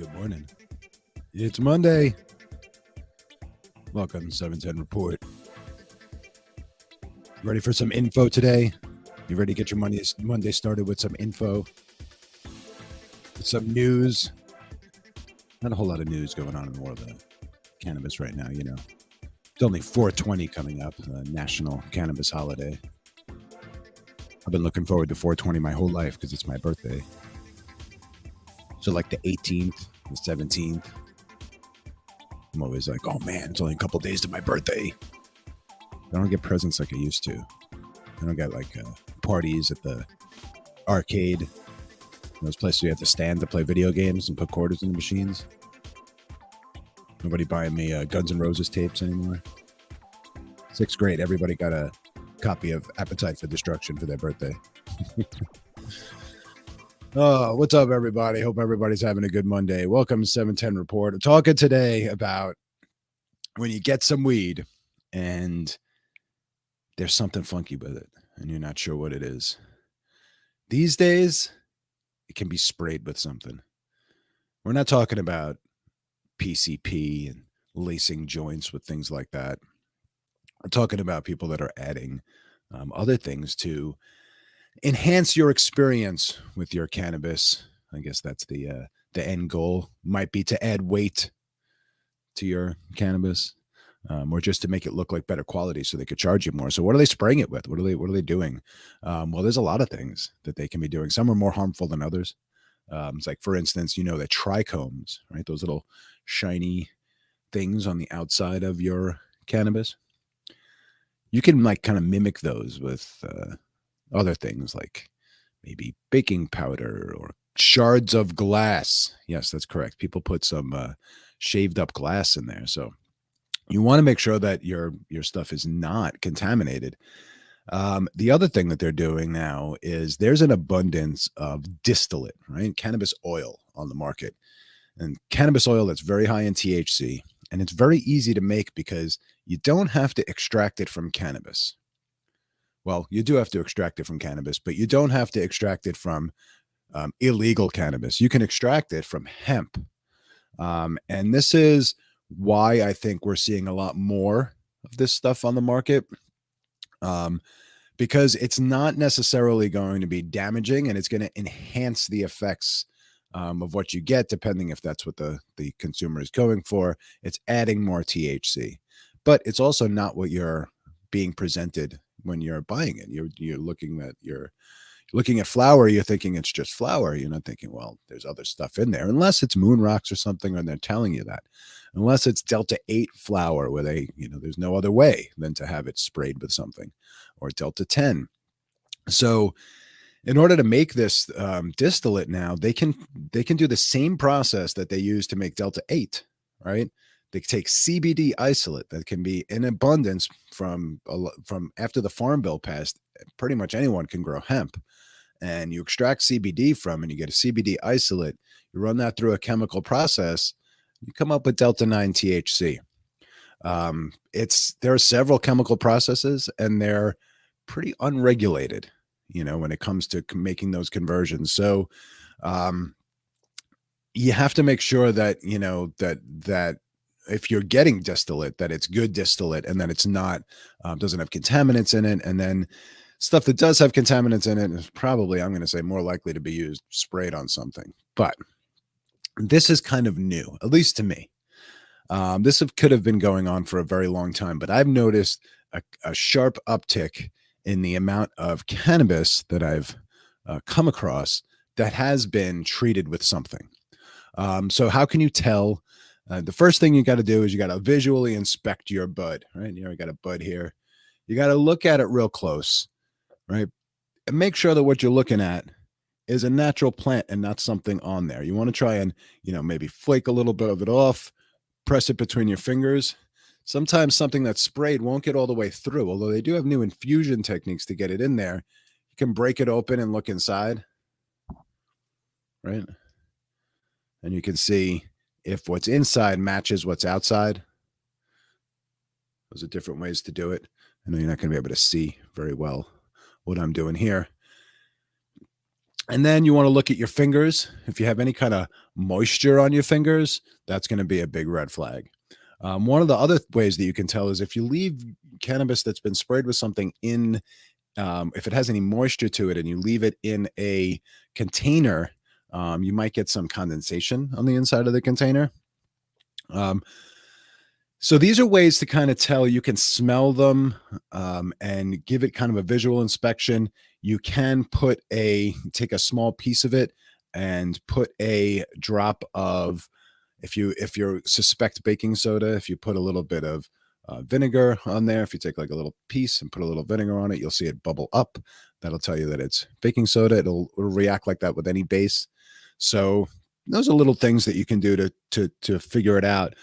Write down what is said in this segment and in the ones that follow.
Good morning. It's Monday. Welcome to 710 Report. Ready for some info today? You ready to get your Monday started with some info? With some news? Not a whole lot of news going on in the world of cannabis right now, you know. It's only 420 coming up, the National Cannabis Holiday. I've been looking forward to 420 my whole life because it's my birthday. So like the 18th, the 17th, I'm always like, oh man, it's only a couple days to my birthday. I don't get presents like I used to. I don't get like parties at the arcade, those places you have to stand to play video games and put quarters in the machines. Nobody buying me Guns N' Roses tapes anymore. 6th grade, everybody got a copy of Appetite for Destruction for their birthday. Oh, what's up, everybody? Hope everybody's having a good Monday. Welcome to 710 Report. I'm talking today about when you get some weed and there's something funky with it and you're not sure what it is. These days, it can be sprayed with something. We're not talking about PCP and lacing joints with things like that. We're talking about people that are adding other things to enhance your experience with your cannabis. I guess that's the end goal. Might be to add weight to your cannabis, or just to make it look like better quality, so they could charge you more. So, what are they spraying it with? What are they doing? Well, there's a lot of things that they can be doing. Some are more harmful than others. It's like, for instance, you know, the trichomes, right? Those little shiny things on the outside of your cannabis. You can like kind of mimic those with other things like maybe baking powder or shards of glass. Yes, that's correct. People put some shaved up glass in there. So you want to make sure that your stuff is not contaminated. The other thing that they're doing now is there's an abundance of distillate, right? Cannabis oil on the market. And cannabis oil that's very high in THC. And it's very easy to make because you don't have to extract it from cannabis. Well, you do have to extract it from cannabis, but you don't have to extract it from illegal cannabis. You can extract it from hemp. And this is why I think we're seeing a lot more of this stuff on the market, because it's not necessarily going to be damaging, and it's going to enhance the effects of what you get, depending if that's what the consumer is going for. It's adding more THC, but it's also not what you're being presented when you're buying it. You're looking at flower, you're thinking it's just flower. You're not thinking, well, there's other stuff in there, unless it's moon rocks or something, and they're telling you that. Unless it's Delta 8 flower, where they, there's no other way than to have it sprayed with something, or Delta 10. So in order to make this distillate now, they can do the same process that they use to make Delta 8, right? They take CBD isolate that can be in abundance from after the Farm Bill passed. Pretty much anyone can grow hemp, and you extract CBD from, and you get a CBD isolate. You run that through a chemical process, you come up with Delta 9 THC. There are several chemical processes, and they're pretty unregulated, when it comes to making those conversions. So you have to make sure that, that if you're getting distillate, that it's good distillate, and that it's not, doesn't have contaminants in it. And then stuff that does have contaminants in it is probably, I'm going to say, more likely to be sprayed on something. But this is kind of new, at least to me. This could have been going on for a very long time, but I've noticed a sharp uptick in the amount of cannabis that I've come across that has been treated with something. So how can you tell? The first thing you got to do is you got to visually inspect your bud, right? You got a bud here. You got to look at it real close, right? And make sure that what you're looking at is a natural plant and not something on there. You want to try and, maybe flake a little bit of it off, press it between your fingers. Sometimes something that's sprayed won't get all the way through, although they do have new infusion techniques to get it in there. You can break it open and look inside, right? And you can see if what's inside matches what's outside. Those are different ways to do it. I know you're not going to be able to see very well what I'm doing here. And then you want to look at your fingers. If you have any kind of moisture on your fingers, that's going to be a big red flag. One of the other ways that you can tell is if you leave cannabis that's been sprayed with something in, if it has any moisture to it and you leave it in a container, you might get some condensation on the inside of the container. So these are ways to kind of tell. You can smell them and give it kind of a visual inspection. You can take a small piece of it and put a drop of, if you suspect baking soda, if you put a little bit of vinegar on there, if you take like a little piece and put a little vinegar on it, you'll see it bubble up. That'll tell you that it's baking soda. It'll react like that with any base. So those are little things that you can do to figure it out.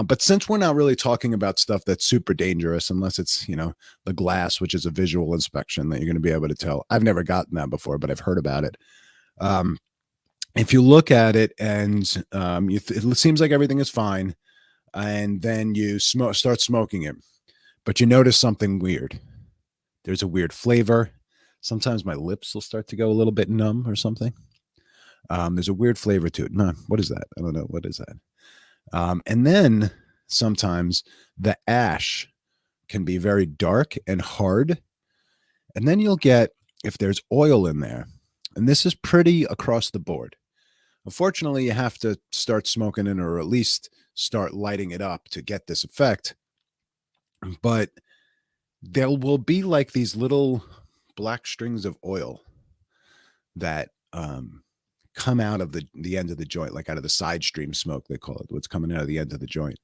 But since we're not really talking about stuff that's super dangerous, unless it's, the glass, which is a visual inspection that you're going to be able to tell. I've never gotten that before, but I've heard about it. If you look at it and it seems like everything is fine, and then you start smoking it, but you notice something weird. There's a weird flavor. Sometimes my lips will start to go a little bit numb or something. There's a weird flavor to it. No, what is that? I don't know. What is that? And then sometimes the ash can be very dark and hard. And then you'll get, if there's oil in there, and this is pretty across the board. Unfortunately, you have to start smoking it or at least start lighting it up to get this effect. But there will be like these little black strings of oil that come out of the end of the joint, like out of the side stream smoke, they call it, what's coming out of the end of the joint.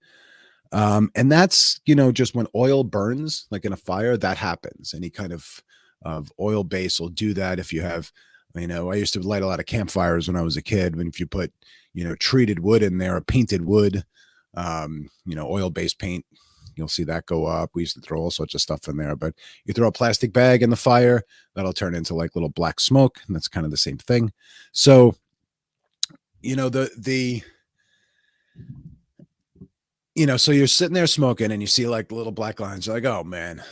And that's, just when oil burns, like in a fire, that happens. Any kind of oil base will do that. If you have, I used to light a lot of campfires when I was a kid. When if you put, treated wood in there, or painted wood, oil-based paint, you'll see that go up. We used to throw all sorts of stuff in there, but you throw a plastic bag in the fire, that'll turn into like little black smoke, and that's kind of the same thing. So, so you're sitting there smoking and you see like the little black lines. You're like, oh man,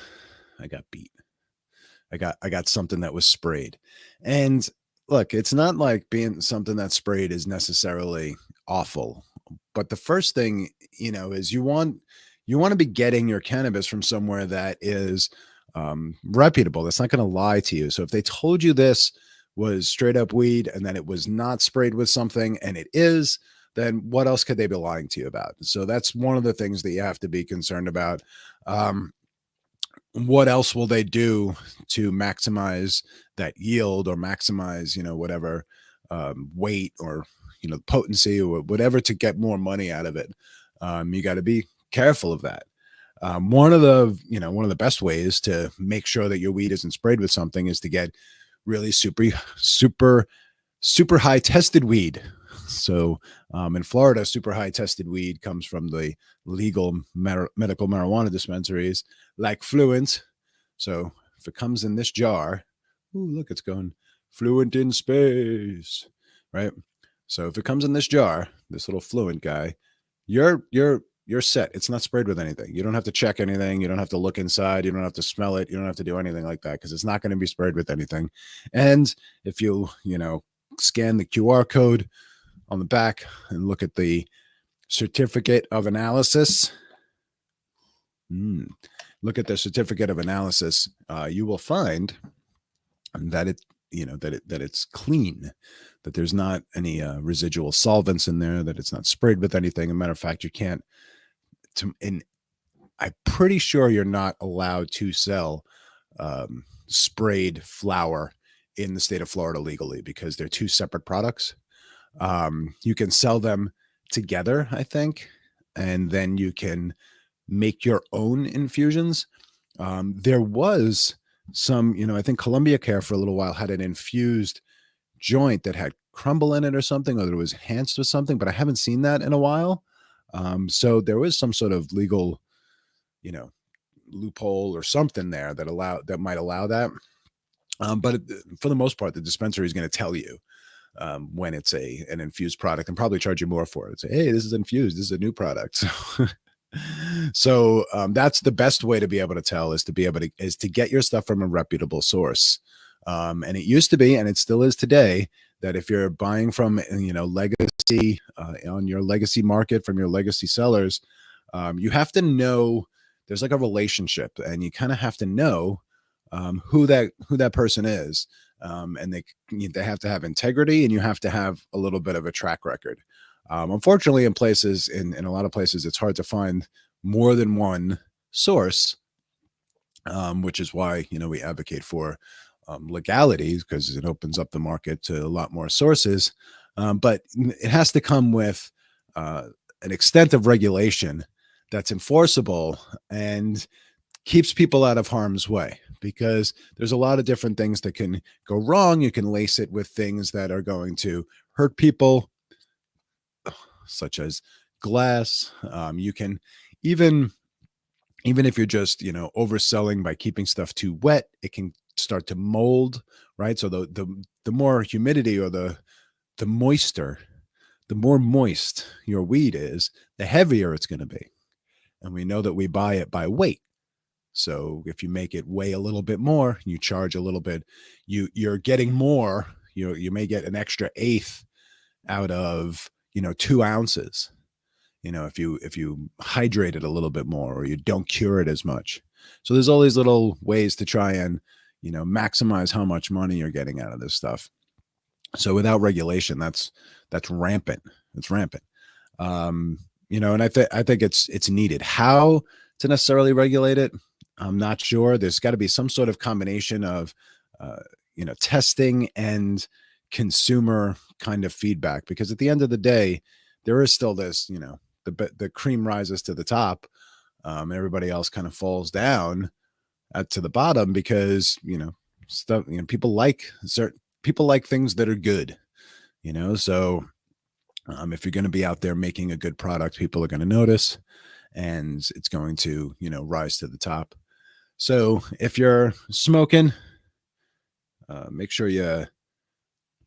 I got beat. I got something that was sprayed. And look, it's not like being something that's sprayed is necessarily awful. But the first thing, is you want to be getting your cannabis from somewhere that is reputable. That's not going to lie to you. So if they told you this was straight up weed and then it was not sprayed with something and it is, then what else could they be lying to you about? So that's one of the things that you have to be concerned about. What else will they do to maximize that yield or maximize, whatever weight or, potency or whatever to get more money out of it? You got to be careful of that. One of the best ways to make sure that your weed isn't sprayed with something is to get really super high tested weed. So in Florida, super high tested weed comes from the legal medical marijuana dispensaries like Fluent. So if it comes in this jar, ooh, look, it's going Fluent in space, right? So if it comes in this jar, this little Fluent guy, you're set. It's not sprayed with anything. You don't have to check anything. You don't have to look inside. You don't have to smell it. You don't have to do anything like that because it's not going to be sprayed with anything. And if you scan the QR code on the back and look at the certificate of analysis, look at the certificate of analysis, you will find that it's clean, that there's not any residual solvents in there, that it's not sprayed with anything. As a matter of fact, you can't. I'm pretty sure you're not allowed to sell sprayed flower in the state of Florida legally because they're two separate products. You can sell them together, I think, and then you can make your own infusions. There was some, I think Columbia Care for a little while had an infused joint that had crumble in it or something, or that it was enhanced with something, but I haven't seen that in a while. So there was some sort of legal, loophole or something there that might allow that. But for the most part, the dispensary is going to tell you when it's an infused product and probably charge you more for it. Say, hey, this is infused. This is a new product. So that's the best way to be able to tell is to get your stuff from a reputable source. And it used to be, and it still is today, that if you're buying from, legacy, on your legacy market from your legacy sellers, you have to know there's like a relationship, and you kind of have to know who that person is, and they have to have integrity, and you have to have a little bit of a track record. Unfortunately, in a lot of places, it's hard to find more than one source, which is why we advocate for legality, because it opens up the market to a lot more sources. But it has to come with an extent of regulation that's enforceable and keeps people out of harm's way, because there's a lot of different things that can go wrong. You can lace it with things that are going to hurt people, such as glass. You can even if you're just overselling by keeping stuff too wet, it can start to mold, right? So the more humidity, or the moister, the more moist your weed is, the heavier it's going to be. And we know that we buy it by weight. So if you make it weigh a little bit more, you charge a little bit, you're getting more. You may get an extra eighth out of 2 ounces. If you hydrate it a little bit more, or you don't cure it as much. So there's all these little ways to try and maximize how much money you're getting out of this stuff. So without regulation, that's rampant. It's rampant. And I think it's needed. How to necessarily regulate it, I'm not sure. There's got to be some sort of combination of testing and consumer kind of feedback, because at the end of the day, there is still this, the cream rises to the top, and everybody else kind of falls down to the bottom, because stuff, people like things that are good, so if you're going to be out there making a good product, people are going to notice, and it's going to rise to the top. So if you're smoking, make sure you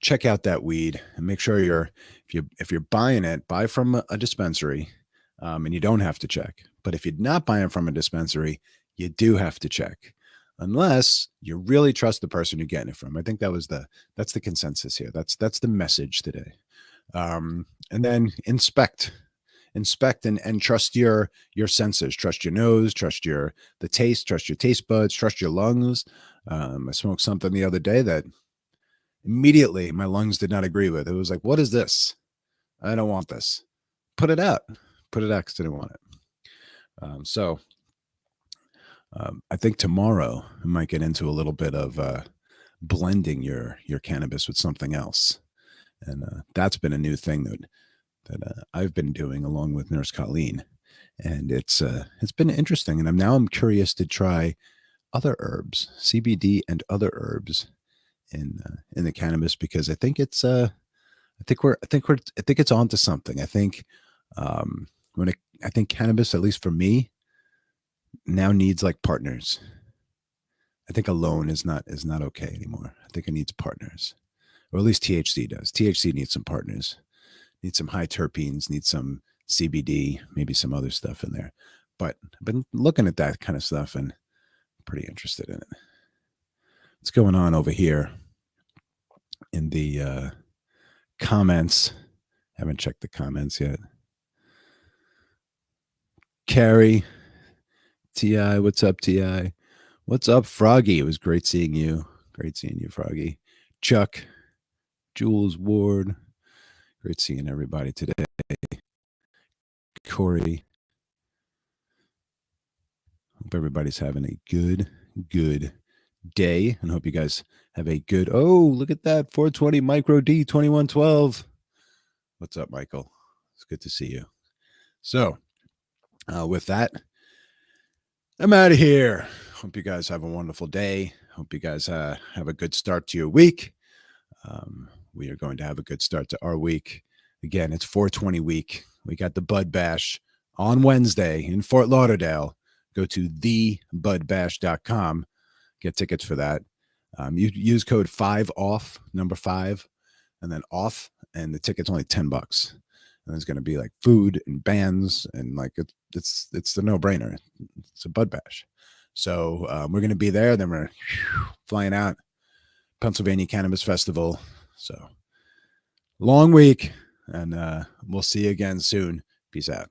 check out that weed, and make sure if you're buying it, buy from a dispensary, and you don't have to check. But if you're not buying from a dispensary, you do have to check, unless you really trust the person you're getting it from. I think that's the consensus here. That's the message today. And then inspect and trust your senses. Trust your nose, trust the taste, trust your taste buds, trust your lungs. I smoked something the other day that immediately my lungs did not agree with. It was like, what is this? I don't want this. Put it out because I didn't want it. So I think tomorrow I might get into a little bit of blending your cannabis with something else. And that's been a new thing that I've been doing along with Nurse Colleen. And it's been interesting. And I'm curious to try other herbs, CBD and other herbs in the cannabis, because I think it's I think it's onto something. I think I think cannabis, at least for me, now needs like partners. I think alone is not okay anymore. I think it needs partners, or at least THC does. THC needs some partners, needs some high terpenes, needs some CBD, maybe some other stuff in there. But I've been looking at that kind of stuff and I'm pretty interested in it. What's going on over here in the comments? Haven't checked the comments yet. Carrie, Ti, what's up, Ti? What's up, Froggy? It was great seeing you. Great seeing you, Froggy. Chuck, Jules Ward. Great seeing everybody today. Corey. Hope everybody's having a good day, and hope you guys have a good. Oh, look at that. 420 Micro D 2112. What's up, Michael? It's good to see you. So, with that, I'm out of here. Hope you guys have a wonderful day. Hope you guys have a good start to your week. We are going to have a good start to our week. Again, it's 420 week. We got the Bud Bash on Wednesday in Fort Lauderdale. Go to thebudbash.com. Get tickets for that. You use code 5OFF, number 5, and then off, and the ticket's only $10. And there's going to be like food and bands, and like it's the no-brainer. It's a Bud Bash. So we're going to be there. Then we're flying out Pennsylvania Cannabis Festival. So long week, and we'll see you again soon. Peace out.